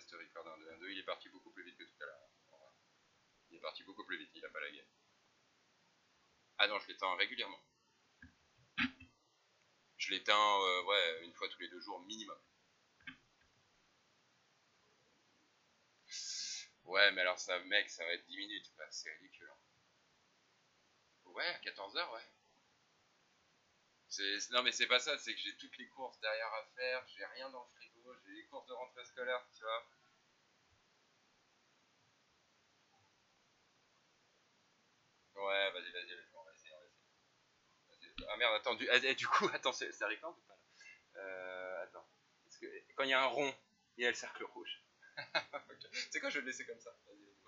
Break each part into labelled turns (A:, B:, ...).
A: test record 1-2-1-2, il est parti beaucoup plus vite que tout à l'heure. Il est parti beaucoup plus vite, il a pas lagué. Ah non, je l'éteins régulièrement. Je l'éteins ouais, une fois tous les 2 jours minimum. Ouais, mais alors ça, mec, ça va être 10 minutes, bah, c'est ridicule. Ouais, à 14h, ouais. Non mais c'est pas ça, c'est que j'ai toutes les courses derrière à faire, j'ai rien dans le frigo, j'ai les courses de rentrée scolaire, tu vois. Ouais, vas-y, on va essayer, Ah merde, attends, du coup, attends, ça record ou pas là attends. Parce que quand il y a un rond, il y a le cercle rouge. Okay. C'est quoi, je vais le laisser comme ça. Vas-y, attends.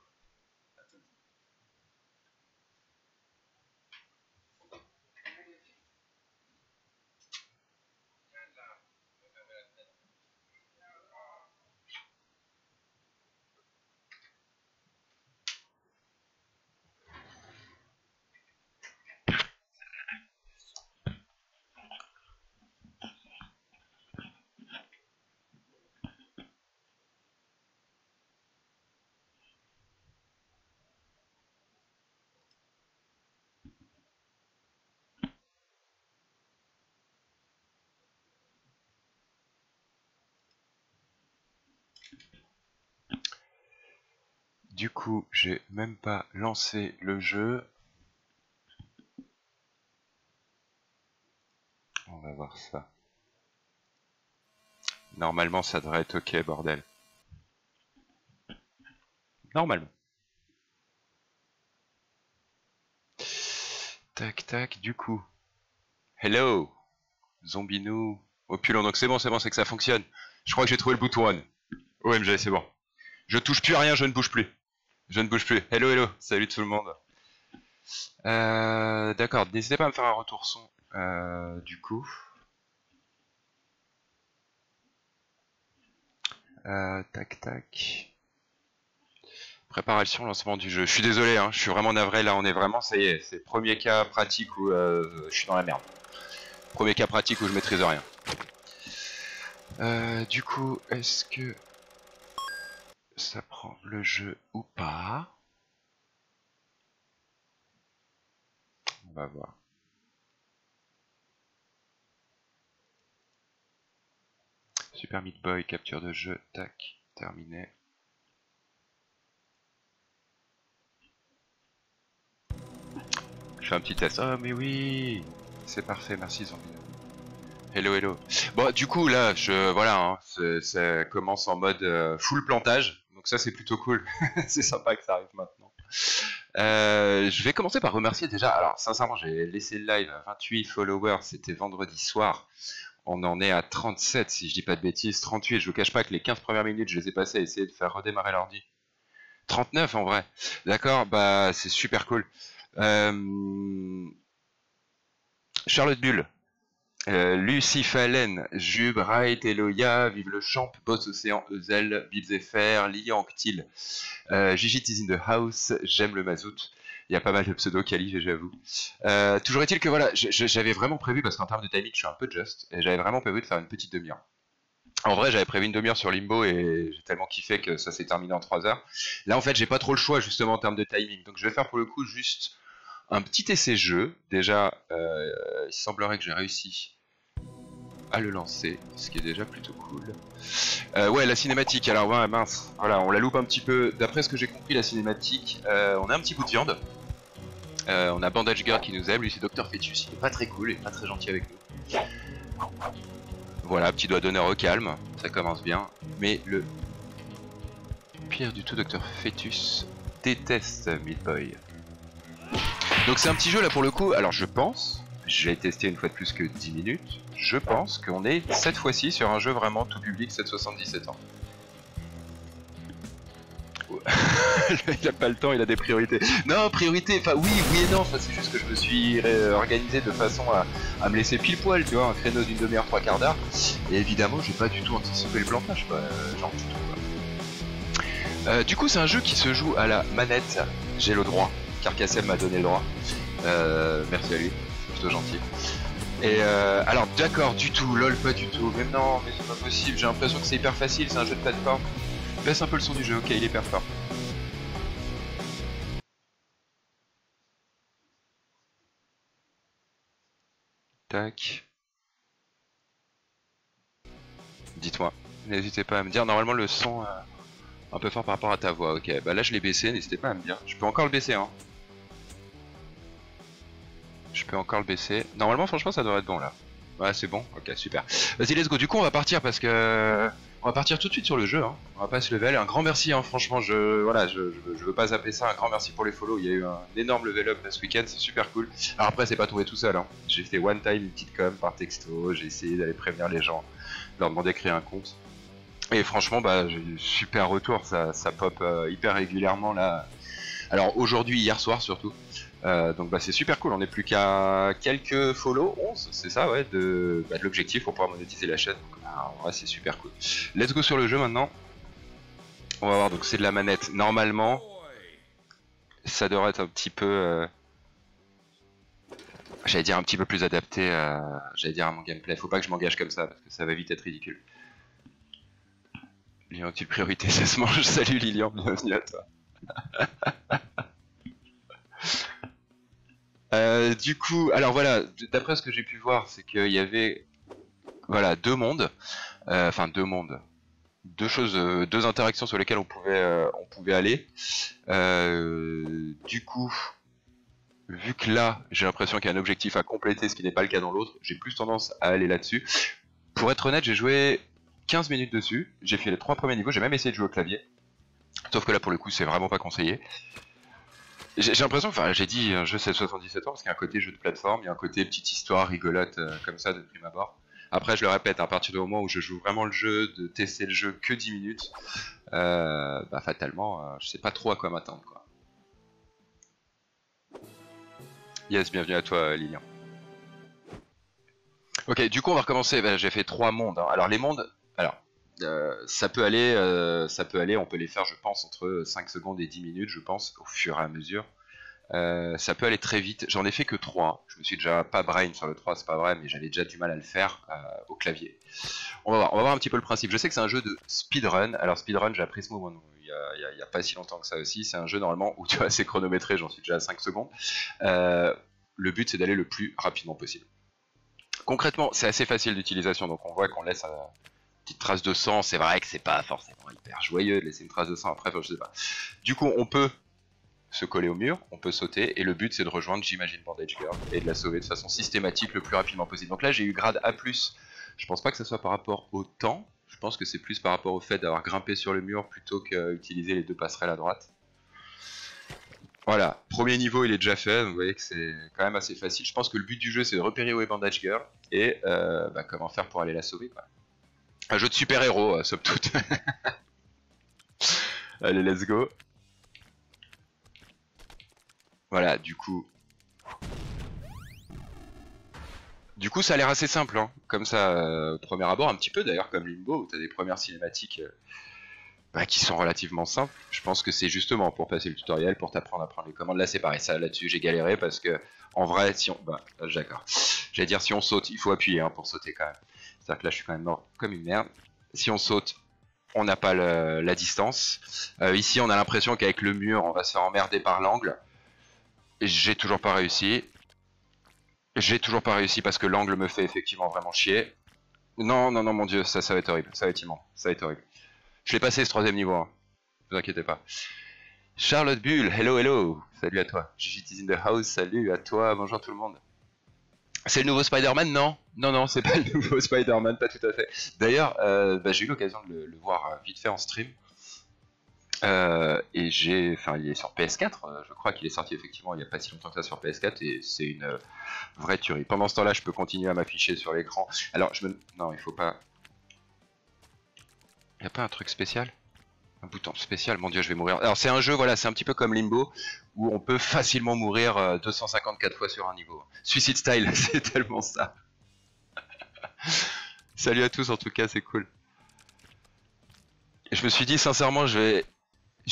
A: Du coup, j'ai même pas lancé le jeu. On va voir ça. Normalement, ça devrait être ok, bordel. Normalement. Tac, tac, du coup. Hello, Zombinou. Opulent, donc c'est bon, c'est que ça fonctionne. Je crois que j'ai trouvé le bouton on. OMG, c'est bon. Je touche plus à rien, je ne bouge plus. Je ne bouge plus. Hello, hello, salut tout le monde. D'accord, n'hésitez pas à me faire un retour son, du coup. Tac, tac. Préparation, lancement du jeu. Je suis désolé, hein, je suis vraiment navré, là on est vraiment, ça y est, c'est le premier cas pratique où je suis dans la merde. Premier cas pratique où je maîtrise rien. Du coup, est-ce que ça prend le jeu ou pas? On va voir. Super Meat Boy, capture de jeu, tac, terminé. Je fais un petit test. Oh mais oui, c'est parfait, merci Zombie. Hello, hello. Bon, du coup là, voilà, hein, ça commence en mode full plantage, donc ça c'est plutôt cool. C'est sympa que ça arrive maintenant. Je vais commencer par remercier déjà. Alors sincèrement, j'ai laissé le live à 28 followers, c'était vendredi soir. On en est à 37 si je dis pas de bêtises, 38. Je vous cache pas que les 15 premières minutes, je les ai passées à essayer de faire redémarrer l'ordi. 39 en vrai. D'accord, bah c'est super cool. Charlotte Bull, Lucie Fallen, Jube, Wright, Eloya, Vive le Champ, Boss Océan, Ezel, Bilzefer, Lian Ctil, Gigi is in the house, J'aime le mazout. Il y a pas mal de pseudo qualifs, j'avoue. Toujours est-il que voilà, j'avais vraiment prévu, parce qu'en termes de timing, je suis un peu just, et j'avais vraiment prévu de faire une petite demi-heure. En vrai, j'avais prévu une demi-heure sur Limbo et j'ai tellement kiffé que ça s'est terminé en 3 heures. Là, en fait, j'ai pas trop le choix justement en termes de timing. Donc, je vais faire pour le coup juste un petit essai jeu. Déjà, il semblerait que j'ai réussi à le lancer, ce qui est déjà plutôt cool. Ouais, la cinématique. Alors, ouais, mince. Voilà, on la loupe un petit peu. D'après ce que j'ai compris, la cinématique, on a un petit bout de viande. On a Bandage Girl qui nous aime. Lui, c'est Dr. Fetus. Il est pas très cool, il est pas très gentil avec nous. Voilà, petit doigt d'honneur au calme, ça commence bien. Mais le pire du tout, Dr. Fetus déteste Meat Boy. Donc c'est un petit jeu là pour le coup. Alors je pense, j'ai testé une fois de plus que 10 minutes, je pense qu'on est cette fois-ci sur un jeu vraiment tout public 7-77 ans. Il a pas le temps, il a des priorités. Non, priorité, enfin oui et non, c'est juste que je me suis organisé de façon à me laisser pile poil, tu vois, un créneau d'une demi-heure, 3/4 d'heure. Et évidemment, j'ai pas du tout anticipé le plantage, quoi, genre du tout, quoi. Du coup, c'est un jeu qui se joue à la manette, j'ai le droit, Carcassel m'a donné le droit. Merci à lui, c'est plutôt gentil. Et alors d'accord, du tout, lol, pas du tout, mais non, mais c'est pas possible, j'ai l'impression que c'est hyper facile, c'est un jeu de plateforme. baisse un peu le son du jeu, ok, il est hyper fort. Tac. Dites-moi, n'hésitez pas à me dire, normalement le son un peu fort par rapport à ta voix, ok, bah là je l'ai baissé, n'hésitez pas à me dire, je peux encore le baisser hein. Je peux encore le baisser, normalement franchement ça devrait être bon là. Ouais c'est bon, ok super. Vas-y let's go, du coup on va partir parce que... On va partir tout de suite sur le jeu, hein. On va pas se level, un grand merci hein, franchement, je veux pas zapper ça, un grand merci pour les follow, il y a eu un énorme level up ce week-end, c'est super cool. Alors après c'est pas trouvé tout seul, hein. J'ai fait one time une petite com par texto, j'ai essayé d'aller prévenir les gens, leur demander de créer un compte. Et franchement bah j'ai eu super retour, ça pop hyper régulièrement là. Alors aujourd'hui, hier soir surtout. Donc bah c'est super cool, on n'est plus qu'à quelques follow, 11, c'est ça ouais, de l'objectif pour pouvoir monétiser la chaîne. Donc ouais, c'est super cool. Let's go sur le jeu maintenant. On va voir, donc c'est de la manette. Normalement, ça devrait être un petit peu... j'allais dire un petit peu plus adapté j'allais dire à mon gameplay. Faut pas que je m'engage comme ça, parce que ça va vite être ridicule. Lilian, tu priorité, ça se mange. Salut Lilian, bienvenue à toi. Du coup, alors voilà, d'après ce que j'ai pu voir, c'est qu'il y avait voilà deux mondes, enfin deux mondes, deux choses, deux interactions sur lesquelles on pouvait aller. Du coup, vu que là, j'ai l'impression qu'il y a un objectif à compléter, ce qui n'est pas le cas dans l'autre, j'ai plus tendance à aller là-dessus. Pour être honnête, j'ai joué 15 minutes dessus, j'ai fait les 3 premiers niveaux, j'ai même essayé de jouer au clavier, sauf que là pour le coup c'est vraiment pas conseillé. J'ai l'impression, enfin j'ai dit un jeu c'est 77 ans parce qu'il y a un côté jeu de plateforme, il y a un côté petite histoire rigolote comme ça de prime abord. Après je le répète, à partir du moment où je joue vraiment le jeu, de tester le jeu que 10 minutes, bah fatalement je sais pas trop à quoi m'attendre quoi. Yes, bienvenue à toi Lilian. Ok, du coup on va recommencer, bah, j'ai fait 3 mondes, hein. Alors les mondes, alors ça peut aller, on peut les faire je pense entre 5 secondes et 10 minutes je pense, au fur et à mesure. Ça peut aller très vite, j'en ai fait que 3, je me suis déjà pas brain sur le 3, c'est pas vrai, mais j'avais déjà du mal à le faire au clavier. On va voir un petit peu le principe, je sais que c'est un jeu de speedrun, alors speedrun j'ai appris ce mot il y a pas si longtemps que ça aussi, c'est un jeu normalement où tu vois c'est chronométré, j'en suis déjà à 5 secondes. Le but c'est d'aller le plus rapidement possible. Concrètement c'est assez facile d'utilisation, donc on voit qu'on laisse petite trace de sang, c'est vrai que c'est pas forcément hyper joyeux de laisser une trace de sang après, je sais pas. Du coup, on peut se coller au mur, on peut sauter, et le but c'est de rejoindre, j'imagine, Bandage Girl, et de la sauver de façon systématique le plus rapidement possible. Donc là, j'ai eu grade A+, je pense pas que ça soit par rapport au temps, je pense que c'est plus par rapport au fait d'avoir grimpé sur le mur plutôt qu'utiliser les 2 passerelles à droite. Voilà, premier niveau il est déjà fait, donc vous voyez que c'est quand même assez facile. Je pense que le but du jeu c'est de repérer où est Bandage Girl, et bah, comment faire pour aller la sauver quoi. Un jeu de super-héros, somme toute. Allez, let's go. Voilà, du coup... ça a l'air assez simple, hein. Comme ça, au premier abord, un petit peu d'ailleurs comme Limbo, où t'as des premières cinématiques qui sont relativement simples. Je pense que c'est justement pour passer le tutoriel, pour t'apprendre à prendre les commandes. Là, c'est pareil, ça là-dessus, j'ai galéré parce que, en vrai, si on... Bah, d'accord. J'allais dire, si on saute, il faut appuyer hein, pour sauter quand même. C'est-à-dire que là, je suis quand même mort comme une merde. Si on saute, on n'a pas la distance. Ici, on a l'impression qu'avec le mur, on va se faire emmerder par l'angle. J'ai toujours pas réussi. J'ai toujours pas réussi parce que l'angle me fait effectivement vraiment chier. Non, non, non, mon dieu, ça va être horrible. Ça va être immense. Ça va être horrible. Je l'ai passé ce 3ème niveau, hein. Ne vous inquiétez pas. Charlotte Bull, hello, hello. Salut à toi. Gigi in the house, salut à toi. Bonjour tout le monde. C'est le nouveau Spider-Man? Non, non, non, c'est pas le nouveau Spider-Man, pas tout à fait. D'ailleurs, j'ai eu l'occasion de le voir vite fait en stream. Et il est sur PS4, je crois qu'il est sorti effectivement il n'y a pas si longtemps que ça sur PS4 et c'est une vraie tuerie. Pendant ce temps-là, je peux continuer à m'afficher sur l'écran. Alors, non, il faut pas... Il n'y a pas un truc spécial? Un bouton spécial, mon dieu, je vais mourir. Alors, c'est un jeu, voilà, c'est un petit peu comme Limbo, où on peut facilement mourir 254 fois sur un niveau. Suicide Style, c'est tellement ça. Salut à tous, en tout cas, c'est cool. Et je me suis dit, sincèrement, je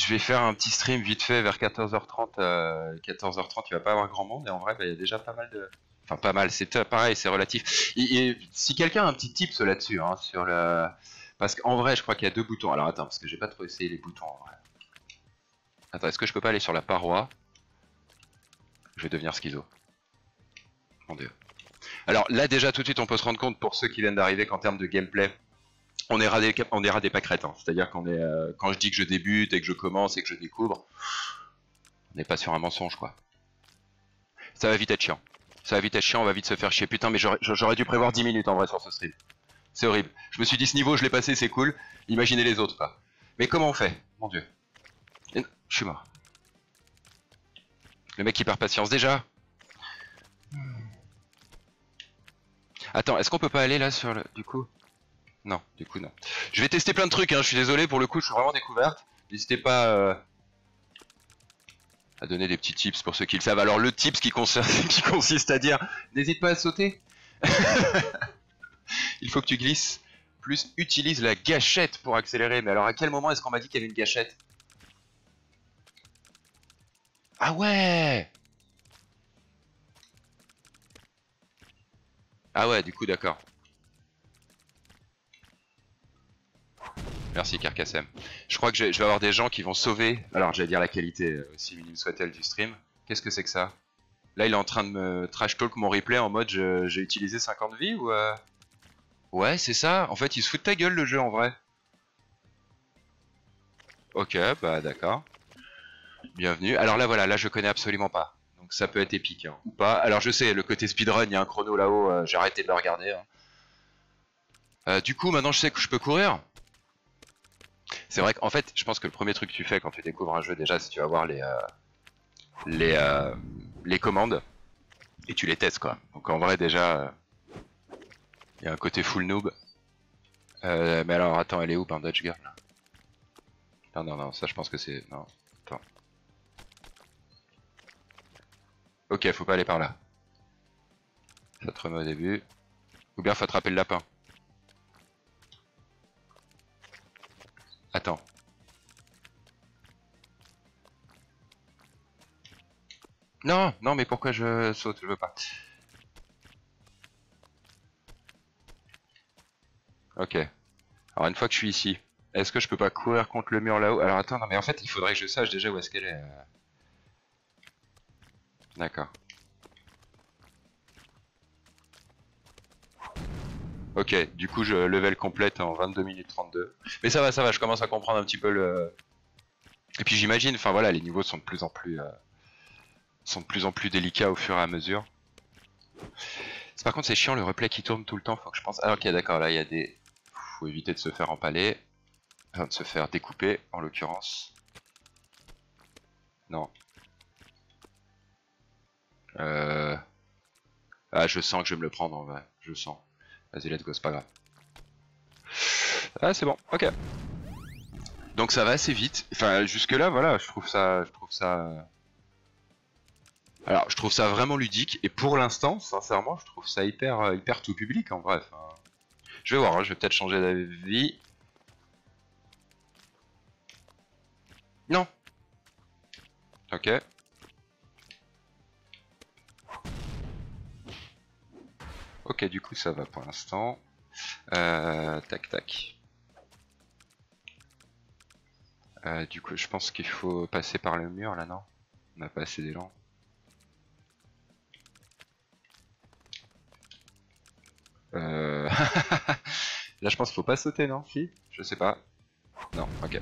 A: vais faire un petit stream vite fait vers 14h30. 14h30, il va pas avoir grand monde, et en vrai, il y a déjà pas mal de... Enfin, pas mal, c'est pareil, c'est relatif. Et si quelqu'un a un petit tips là-dessus, hein, sur Parce qu'en vrai, je crois qu'il y a deux boutons. Alors attends, parce que j'ai pas trop essayé les boutons en vrai. Attends, est-ce que je peux pas aller sur la paroi? Je vais devenir schizo. Mon dieu. Alors là déjà tout de suite on peut se rendre compte pour ceux qui viennent d'arriver qu'en termes de gameplay, on est ras des pâquerettes. Hein. C'est-à-dire qu'on est, quand je dis que je débute et que je commence et que je découvre, on n'est pas sur un mensonge quoi. Ça va vite être chiant. Ça va vite être chiant, on va vite se faire chier. Putain mais j'aurais dû prévoir 10 minutes en vrai sur ce stream. C'est horrible. Je me suis dit ce niveau je l'ai passé, c'est cool. Imaginez les autres quoi. Mais comment on fait? Mon dieu. Je suis mort. Le mec qui perd patience déjà. Attends, est-ce qu'on peut pas aller là sur le... Du coup... Non, du coup non. Je vais tester plein de trucs, hein. Je suis désolé pour le coup, je suis vraiment découverte. N'hésitez pas à donner des petits tips pour ceux qui le savent. Alors le tips qui consiste à dire, n'hésite pas à sauter. Il faut que tu glisses. Plus utilise la gâchette pour accélérer. Mais alors à quel moment est-ce qu'on m'a dit qu'il y avait une gâchette? Ah ouais! Ah ouais, du coup d'accord. Merci Carcassem. Je crois que je vais avoir des gens qui vont sauver, alors j'allais dire la qualité, aussi minime soit-elle du stream. Qu'est-ce que c'est que ça? Là il est en train de me trash talk mon replay en mode j'ai utilisé 50 vies ou... Ouais c'est ça, en fait il se fout de ta gueule le jeu en vrai. Ok, bah d'accord. Bienvenue. Alors là voilà, là je connais absolument pas. Donc ça peut être épique, hein, ou pas. Alors je sais, le côté speedrun, il y a un chrono là-haut, j'ai arrêté de le regarder. Hein. Du coup maintenant je sais que je peux courir. C'est vrai qu'en fait, je pense que le premier truc que tu fais quand tu découvres un jeu, déjà, c'est que tu vas voir les commandes et tu les testes, quoi. Donc en vrai, déjà, il y a un côté full noob. Mais alors, attends, elle est où, Bandage Girl? Non, non, non, ça je pense que c'est... Non, attends. Ok, faut pas aller par là. Ça te remet au début. Ou bien faut attraper le lapin. Attends. Non, non, mais pourquoi je saute? Je veux pas. Ok. Alors une fois que je suis ici, est-ce que je peux pas courir contre le mur là-haut? Alors attends, non mais en fait il faudrait que je sache déjà où est-ce qu'elle est. D'accord. Ok, du coup je level complète en 22 minutes 32. Mais ça va, je commence à comprendre un petit peu le... Et puis j'imagine, enfin voilà, les niveaux sont de plus en plus délicats au fur et à mesure. Par contre c'est chiant le replay qui tourne tout le temps, faut que je pense... Ah ok d'accord, là il y a des... Faut éviter de se faire empaler. Enfin de se faire découper en l'occurrence. Non. Ah je sens que je vais me le prendre en vrai, je sens. Vas-y let's go, c'est pas grave. Ah c'est bon, ok. Donc ça va assez vite. Enfin jusque là voilà, je trouve ça. Alors je trouve ça vraiment ludique et pour l'instant, sincèrement, je trouve ça hyper tout public en bref. Je vais voir, hein, je vais peut-être changer d'avis. Non. Ok. Ok, du coup ça va pour l'instant. Tac tac. Du coup je pense qu'il faut passer par le mur là, non? On n'a pas assez d'élan. Là je pense qu'il faut pas sauter, non? Si? Je sais pas. Non, ok.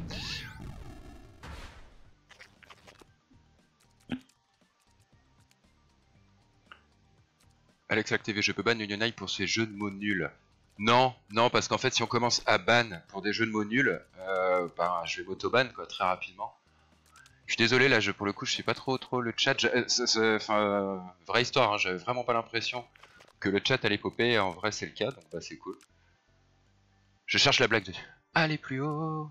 A: Alex TV, je peux ban Unionai pour ces jeux de mots nuls. Non, non, parce qu'en fait si on commence à ban pour des jeux de mots nuls, ben, je vais m'auto-ban quoi, très rapidement. Je suis désolé là, pour le coup je suis pas trop le chat. Vraie histoire, hein, j'avais vraiment pas l'impression que le chat allait popper, en vrai c'est le cas, donc bah c'est cool. Je cherche la blague de... Allez plus haut.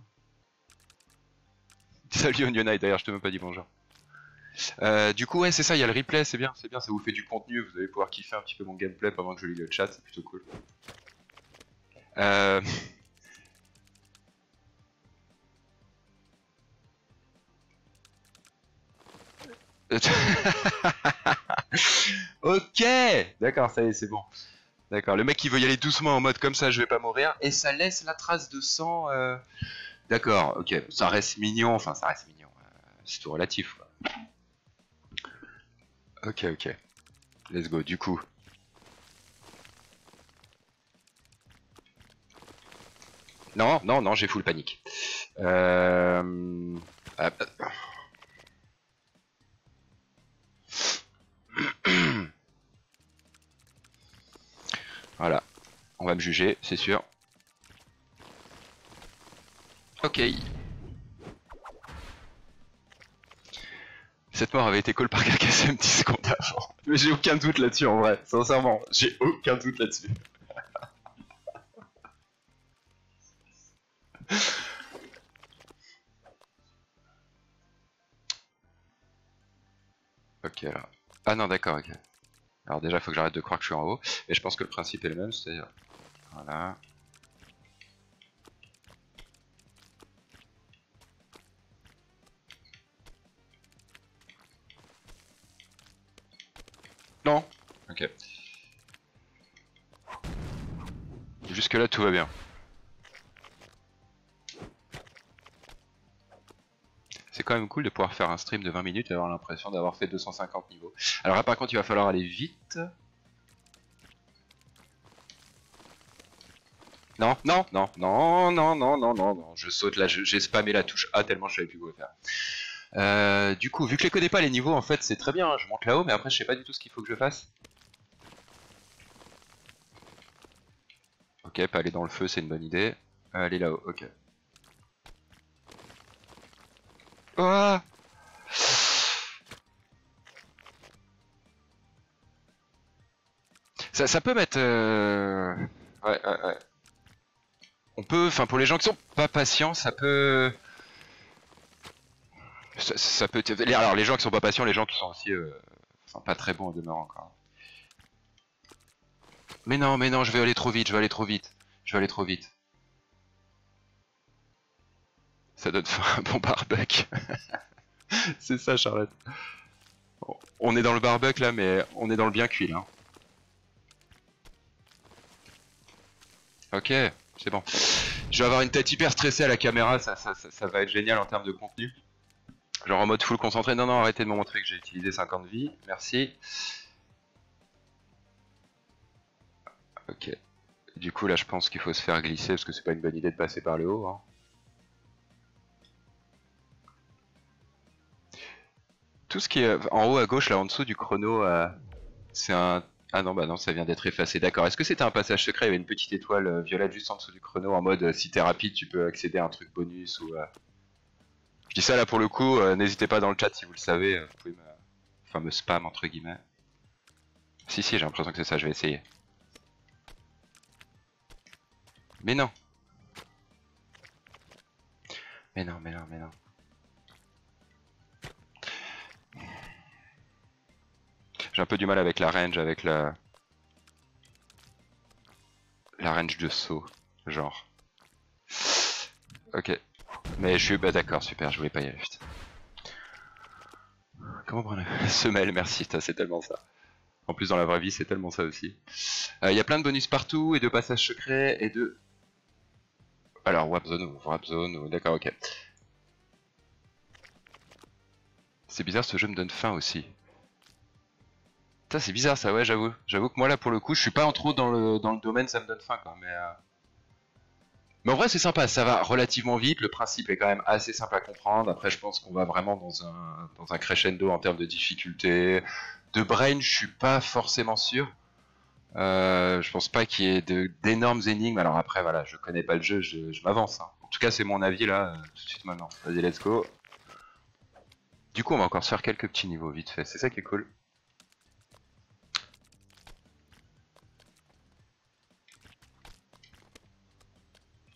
A: Salut Unionai, d'ailleurs je te même pas dit bonjour. Du coup ouais c'est ça, il y a le replay, c'est bien, ça vous fait du contenu, vous allez pouvoir kiffer un petit peu mon gameplay pendant que je lis le chat, c'est plutôt cool. Ok, d'accord, ça y est, c'est bon. D'accord, le mec qui veut y aller doucement en mode comme ça, je vais pas mourir, et ça laisse la trace de sang. D'accord, ok, ça reste mignon, enfin ça reste mignon, c'est tout relatif quoi. Ok, ok, let's go, du coup. Non, non, non, j'ai full panique. Ah, voilà, on va me juger, c'est sûr. Ok. Cette mort avait été call par KKSM 10 secondes avant. Mais j'ai aucun doute là-dessus en vrai, sincèrement, j'ai aucun doute là-dessus. Ok, alors. Ah non, d'accord, ok. Alors déjà, il faut que j'arrête de croire que je suis en haut. Et je pense que le principe est le même, c'est-à-dire... Voilà. Non. Ok. Jusque là, tout va bien. C'est quand même cool de pouvoir faire un stream de 20 minutes et avoir l'impression d'avoir fait 250 niveaux. Alors là, par contre, il va falloir aller vite. Non, non, non, non, non, non, non, non, non. Je saute là, j'ai spammé la touche A tellement je savais plus quoi faire. Du coup, vu que je les connais pas les niveaux, en fait, c'est très bien. Hein, je monte là-haut, mais après, je sais pas du tout ce qu'il faut que je fasse. Ok, pas aller dans le feu, c'est une bonne idée. Aller là-haut, ok. Oh, ça peut mettre... Ouais, ouais, ouais. On peut, enfin pour les gens qui sont pas patients, ça peut... Ça peut... Alors les gens qui sont pas patients, les gens qui sont aussi... Enfin pas très bons en demeurant encore. Mais non, je vais aller trop vite, je vais aller trop vite. Je vais aller trop vite. Ça donne un bon barbecue. C'est ça, Charlotte. On est dans le barbecue là, mais on est dans le bien cuit là. Ok, c'est bon. Je vais avoir une tête hyper stressée à la caméra, ça va être génial en termes de contenu. Genre en mode full concentré. Non, non, arrêtez de me montrer que j'ai utilisé 50 vies. Merci. Ok. Du coup, là, je pense qu'il faut se faire glisser parce que c'est pas une bonne idée de passer par le haut. Hein. Tout ce qui est en haut à gauche, là en dessous du chrono, c'est un... Ah non, bah non, ça vient d'être effacé. D'accord. Est-ce que c'était un passage secret? Il y avait une petite étoile violette juste en dessous du chrono en mode si t'es rapide, tu peux accéder à un truc bonus ou... Je dis ça là pour le coup, n'hésitez pas dans le chat si vous le savez, vous pouvez me... Enfin, me spam entre guillemets. Si, si, j'ai l'impression que c'est ça, je vais essayer. Mais non. Mais non, mais non, mais non. J'ai un peu du mal avec la range, avec la range de saut, genre. Ok. Mais je suis... Bah d'accord, super, je voulais pas y aller, putain. Comment prendre la semelle, merci, c'est tellement ça. En plus dans la vraie vie, c'est tellement ça aussi. Il y a plein de bonus partout, et de passages secrets, et de... Alors, warp zone, ou... D'accord, ok. C'est bizarre, ce jeu me donne faim aussi. Putain, c'est bizarre ça, ouais, j'avoue. J'avoue que moi là, pour le coup, je suis pas en trop dans le domaine, ça me donne faim, quoi, mais... Mais en vrai, c'est sympa, ça va relativement vite, le principe est quand même assez simple à comprendre. Après, je pense qu'on va vraiment dans un crescendo en termes de difficulté. De brain, je suis pas forcément sûr. Je pense pas qu'il y ait d'énormes énigmes. Alors après, voilà, je connais pas le jeu, je m'avance. Hein. En tout cas, c'est mon avis là, tout de suite maintenant. Vas-y, let's go. Du coup, on va encore se faire quelques petits niveaux vite fait. C'est ça qui est cool.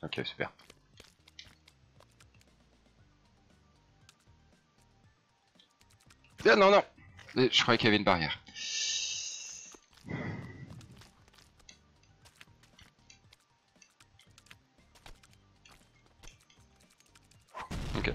A: Ok, super. Ah non, non. Je croyais qu'il y avait une barrière. Ok.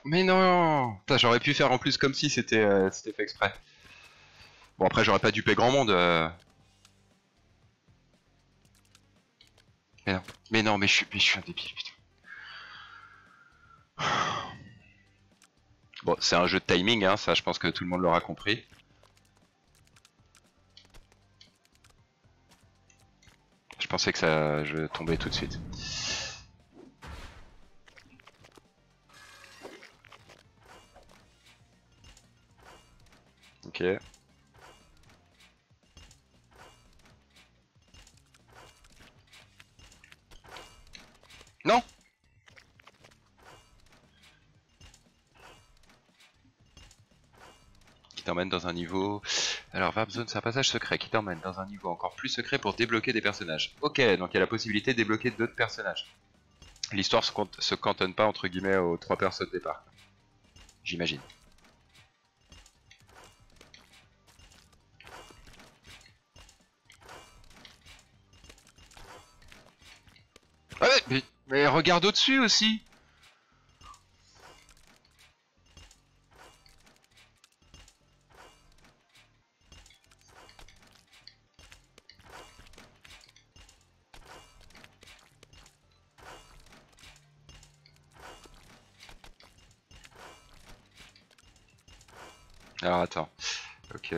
A: Mais non! Putain, j'aurais pu faire en plus comme si c'était fait exprès. Bon, après, j'aurais pas dupé grand monde. Mais non, mais non, mais je suis un débile, putain. Bon, c'est un jeu de timing, hein, ça, je pense que tout le monde l'aura compris. Je pensais que je tombais tout de suite. Ok. Non! Qui t'emmène dans un niveau... Alors, Warp Zone, c'est un passage secret qui t'emmène dans un niveau encore plus secret pour débloquer des personnages. Ok, donc il y a la possibilité de débloquer d'autres personnages. L'histoire se cantonne pas, entre guillemets, aux 3 personnes de départ. J'imagine. Ah ouais, mais regarde au-dessus aussi! Alors attends, ok.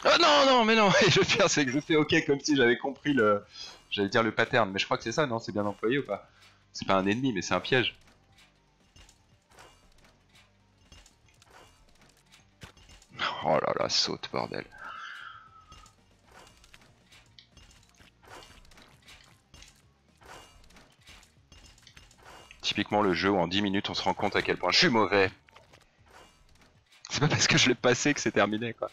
A: Oh non, non, mais non, et le pire c'est que je fais ok comme si j'avais compris le... J'allais dire le pattern, mais je crois que c'est ça, non? C'est bien employé ou pas? C'est pas un ennemi, mais c'est un piège. Oh là là, saute, bordel. Typiquement le jeu où en 10 minutes on se rend compte à quel point je suis mauvais. C'est pas parce que je l'ai passé que c'est terminé, quoi.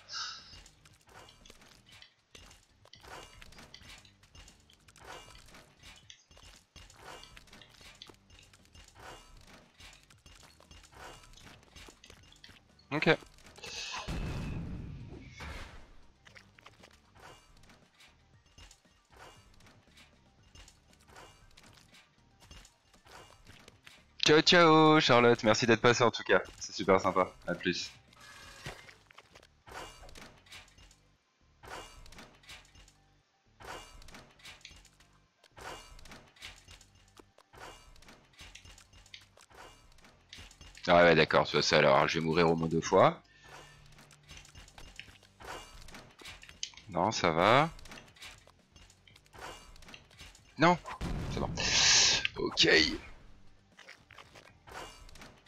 A: Ok. Ciao ciao Charlotte, merci d'être passée en tout cas, c'est super sympa, à plus. Ah ouais d'accord, ça alors, je vais mourir au moins 2 fois. Non, ça va. Non, c'est bon. Ok.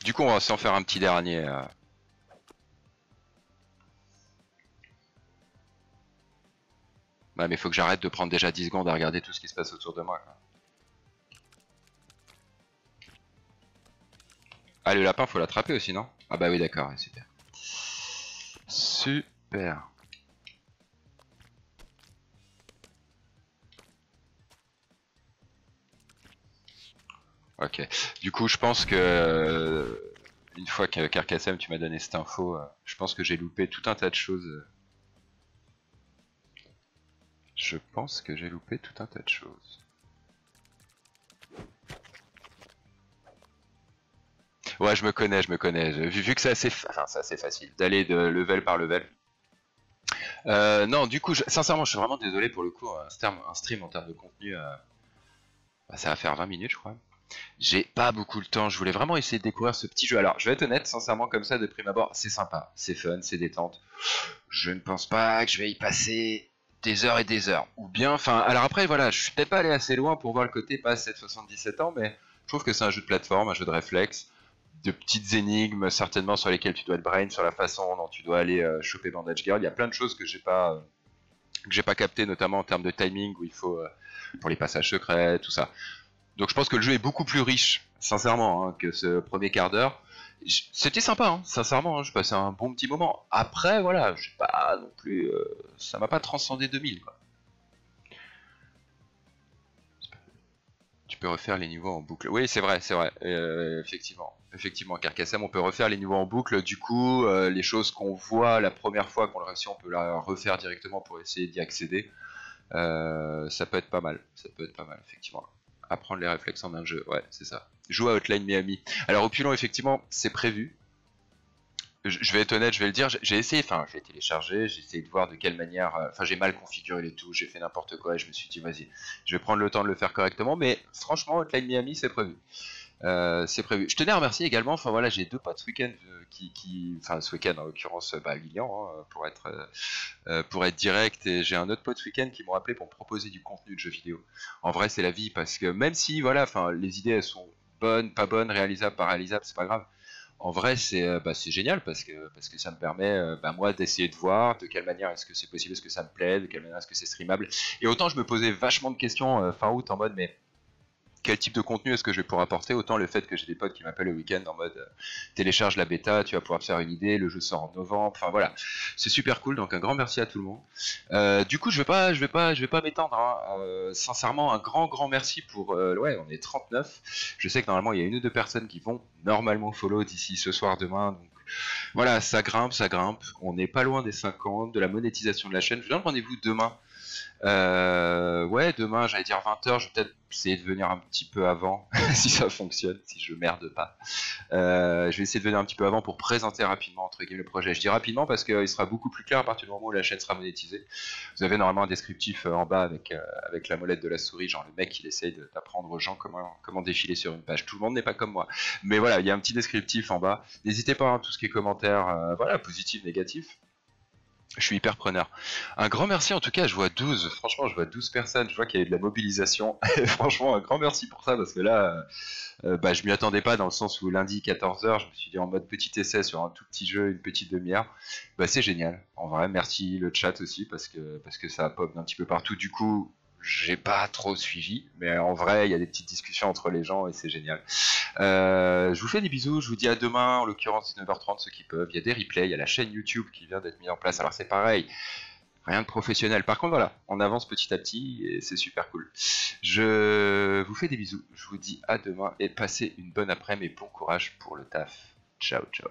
A: Du coup on va s'en faire un petit dernier. Ouais mais faut que j'arrête de prendre déjà 10 secondes à regarder tout ce qui se passe autour de moi, quoi. Ah le lapin faut l'attraper aussi non? Ah bah oui d'accord, ouais, super. Super. Ok. Du coup, je pense que une fois que Carcassonne, tu m'as donné cette info, je pense que j'ai loupé tout un tas de choses. Je pense que j'ai loupé tout un tas de choses. Ouais, je me connais, je me connais. Vu que c'est assez, enfin, c'est assez facile d'aller de level par level. Non, du coup, sincèrement, je suis vraiment désolé pour le coup. Un stream en termes de contenu, bah, ça va faire 20 minutes, je crois. J'ai pas beaucoup le temps, je voulais vraiment essayer de découvrir ce petit jeu. Alors, je vais être honnête, sincèrement, comme ça, de prime abord, c'est sympa, c'est fun, c'est détente. Je ne pense pas que je vais y passer des heures et des heures. Ou bien, enfin, alors après, voilà, je suis peut-être pas allé assez loin pour voir le côté pas 7-77 ans, mais je trouve que c'est un jeu de plateforme, un jeu de réflexe, de petites énigmes, certainement sur lesquelles tu dois être brain, sur la façon dont tu dois aller choper Bandage Girl. Il y a plein de choses que j'ai pas capté, notamment en termes de timing, où il faut, pour les passages secrets, tout ça. Donc je pense que le jeu est beaucoup plus riche, sincèrement, hein, que ce premier quart d'heure. C'était sympa, hein, sincèrement, hein, je passais un bon petit moment. Après, voilà, je sais pas non plus, ça m'a pas transcendé 2000, quoi. Tu peux refaire les niveaux en boucle. Oui, c'est vrai, effectivement. Effectivement, Carcassonne, on peut refaire les niveaux en boucle. Du coup, les choses qu'on voit la première fois qu'on le réussit, on peut la refaire directement pour essayer d'y accéder. Ça peut être pas mal. Ça peut être pas mal, effectivement. Apprendre les réflexes en un jeu, ouais, c'est ça. Joue à Hotline Miami. Alors Opulent, effectivement, c'est prévu. Je vais être honnête, je vais le dire, j'ai essayé, enfin j'ai téléchargé, j'ai essayé de voir de quelle manière, enfin j'ai mal configuré les tout, j'ai fait n'importe quoi et je me suis dit vas-y, je vais prendre le temps de le faire correctement, mais franchement Hotline Miami c'est prévu. C'est prévu. Je tenais à remercier également, enfin voilà, j'ai deux potes ce week-end enfin ce week-end en l'occurrence, Lilian, hein, pour être direct, et j'ai un autre pote ce week-end qui m'ont appelé pour me proposer du contenu de jeux vidéo. En vrai c'est la vie, parce que même si voilà, enfin les idées elles sont bonnes, pas bonnes, réalisables, pas réalisables, c'est pas grave. En vrai, c'est génial parce que ça me permet, moi, d'essayer de voir de quelle manière est-ce que c'est possible, est-ce que ça me plaît, de quelle manière est-ce que c'est streamable. Et autant je me posais vachement de questions fin août en mode, mais quel type de contenu est-ce que je vais pouvoir apporter, autant le fait que j'ai des potes qui m'appellent le week-end en mode télécharge la bêta, tu vas pouvoir te faire une idée, le jeu sort en novembre, enfin voilà, c'est super cool, donc un grand merci à tout le monde. Du coup je vais pas m'étendre, hein. Sincèrement un grand merci pour, ouais on est 39, je sais que normalement il y a une ou deux personnes qui vont normalement follow d'ici ce soir demain, donc voilà, ça grimpe, on n'est pas loin des 50, de la monétisation de la chaîne, je vous donne rendez-vous demain. Ouais, demain, j'allais dire 20h, je vais peut-être essayer de venir un petit peu avant, si ça fonctionne, si je merde pas. Je vais essayer de venir un petit peu avant pour présenter rapidement, entre guillemets, le projet. Je dis rapidement parce qu'il sera beaucoup plus clair à partir du moment où la chaîne sera monétisée. Vous avez normalement un descriptif en bas avec la molette de la souris, genre le mec, il essaye d'apprendre aux gens comment défiler sur une page. Tout le monde n'est pas comme moi. Mais voilà, il y a un petit descriptif en bas. N'hésitez pas à tout ce qui est commentaires, voilà, positif, négatif. Je suis hyper preneur. Un grand merci en tout cas, je vois 12, franchement je vois 12 personnes, je vois qu'il y a eu de la mobilisation. Et franchement un grand merci pour ça parce que là, je m'y attendais pas dans le sens où lundi 14h, je me suis dit en mode petit essai sur un tout petit jeu, une petite demi-heure. C'est génial, en vrai, merci le chat aussi parce que ça pop d'un petit peu partout. Du coup, j'ai pas trop suivi, mais en vrai il y a des petites discussions entre les gens et c'est génial. Je vous fais des bisous, je vous dis à demain, en l'occurrence 19h30 ceux qui peuvent. Il y a des replays, il y a la chaîne YouTube qui vient d'être mise en place. Alors c'est pareil, rien de professionnel. Par contre voilà, on avance petit à petit et c'est super cool. Je vous fais des bisous, je vous dis à demain et passez une bonne après-midi et bon courage pour le taf. Ciao ciao.